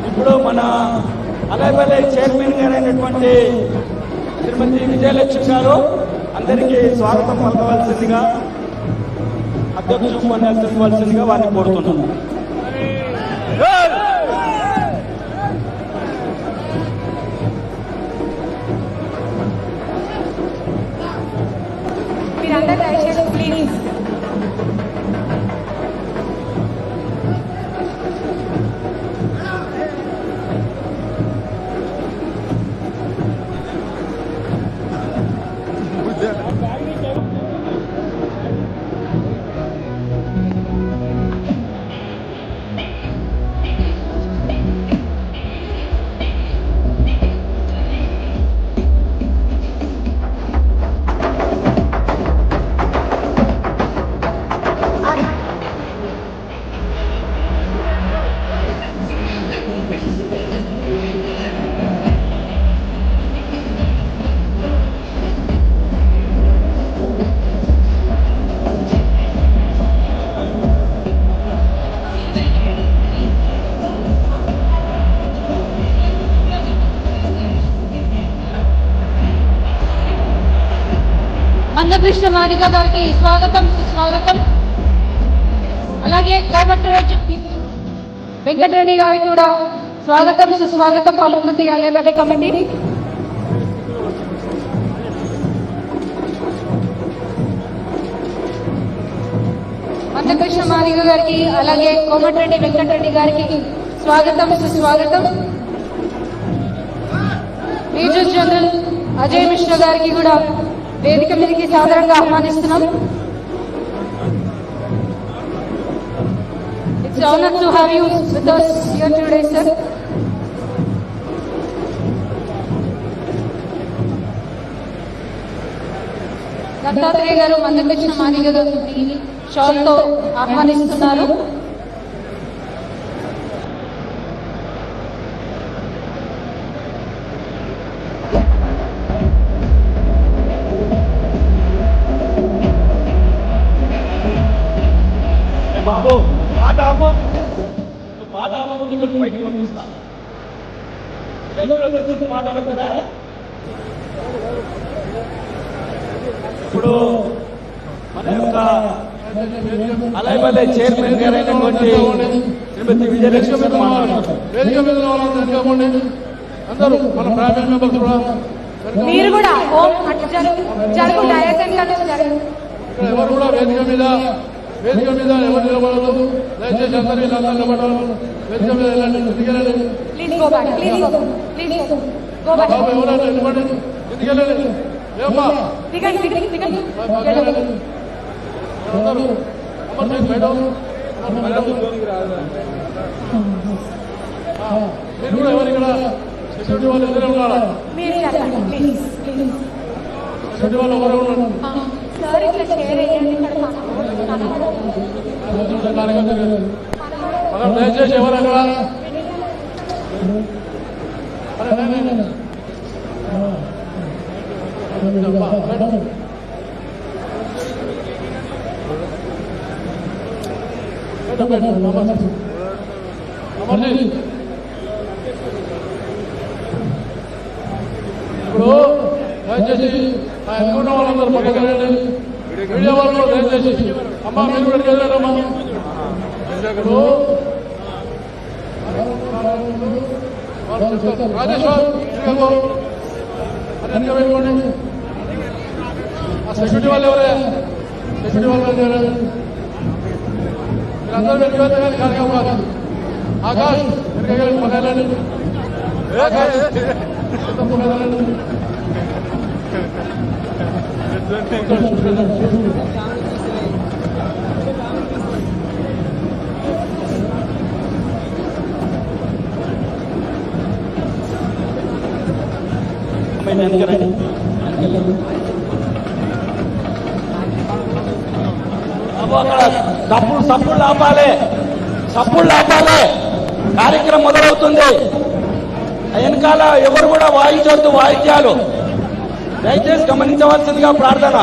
ఇప్పుడు మన అలైపల్లి చైర్మన్ గారైనటువంటి శ్రీమతి విజయలక్ష్మి గారు అందరికీ స్వాగతం పలకవలసిందిగా, అధ్యక్షుడు ఉపన్యాసించవలసిందిగా వారిని కోరుతున్నాను. మీరందరూ దయచేసి ప్లీజ్ మందకృష్ణ మాదిగ గారికి స్వాగతం సుస్వాగతం. అలాగే కోమటిరెడ్డి వెంకటరెడ్డి గారికి కూడా స్వాగతం సుస్వాగతం పలుకుతుంది అలైపల్లి కమిటీ. మందకృష్ణ మాదిగ గారికి అలాగే కోమటిరెడ్డి వెంకటరెడ్డి గారికి స్వాగతం సుస్వాగతం. మేజర్ జనరల్ అజయ్ మిశ్రా గారికి కూడా వేదిక మీదకి సాధారణంగా ఆహ్వానిస్తున్నాం. It's an honor to have you with us here today, sir. Dattatreya గారు మందకృష్ణ మాదిగ గారిని షాల్తో ఆహ్వానిస్తున్నారు. బాబు పాదాము బయటకు పంపిస్తా మాట్లాడుతుందా? ఇప్పుడు మన యొక్క అలైపల్లి చైర్మన్ గారైనటువంటి శ్రీమతి విజయలక్ష్మి గారు మాట్లాడుతున్నారు. అందరూ మన ప్రైవేట్ మెంబర్స్ కూడా మీరు కూడా జరుగు డయాసెంట్ ఎవరు కూడా వేదిక మీద ఎవరు నిలబడదు. దయచేసి అందరూ నిలబడాలి. వేదిక మీద వెళ్ళండి. Please go back, please go back. ఎవరైనా నిలబడి ఎందుకు వెళ్ళండి. ఏమ్మా దిగండి. అందరూ మేడం మీరు కూడా ఎవరు ఇక్కడ సెక్యూరిటీ వాళ్ళు ఎదురు ఉన్నారా? మీరు చెప్పండి ప్లీజ్. సెక్యూరిటీ వాళ్ళు ఎవరు ఉన్నారు? సార్ ఇట్లా షేర్ అయ్యండి. దయచేసి ఎవరైనా ఇప్పుడు దయచేసి ఆ ఎన్నుకున్న వాళ్ళందరూ పక్కకి వెళ్ళండి. మీడియా వాళ్ళు దయచేసి అమ్మా మీరు కూడా వెళ్ళారమ్మా. ఇప్పుడు రాజేశ్వర్ అది పెట్టుకోండి. ఆ సెక్యూరిటీ వాళ్ళు ఎవరే? సెక్యూరిటీ వాళ్ళు మీరందరూ పెట్టుకోవాలి కానీ కార్యక్రమం కాదు. ఆకాష్ పెట్టుకోగలండి పక్కలండి. ఆకాష్ పక్కలండి. అక్కడ సప్పుళ్ళు ఆపాలి, కార్యక్రమం మొదలవుతుంది. వెనకాల ఎవరు కూడా వాయించవద్దు వాయిద్యాలు. దయచేసి గమనించవలసిందిగా ప్రార్థన.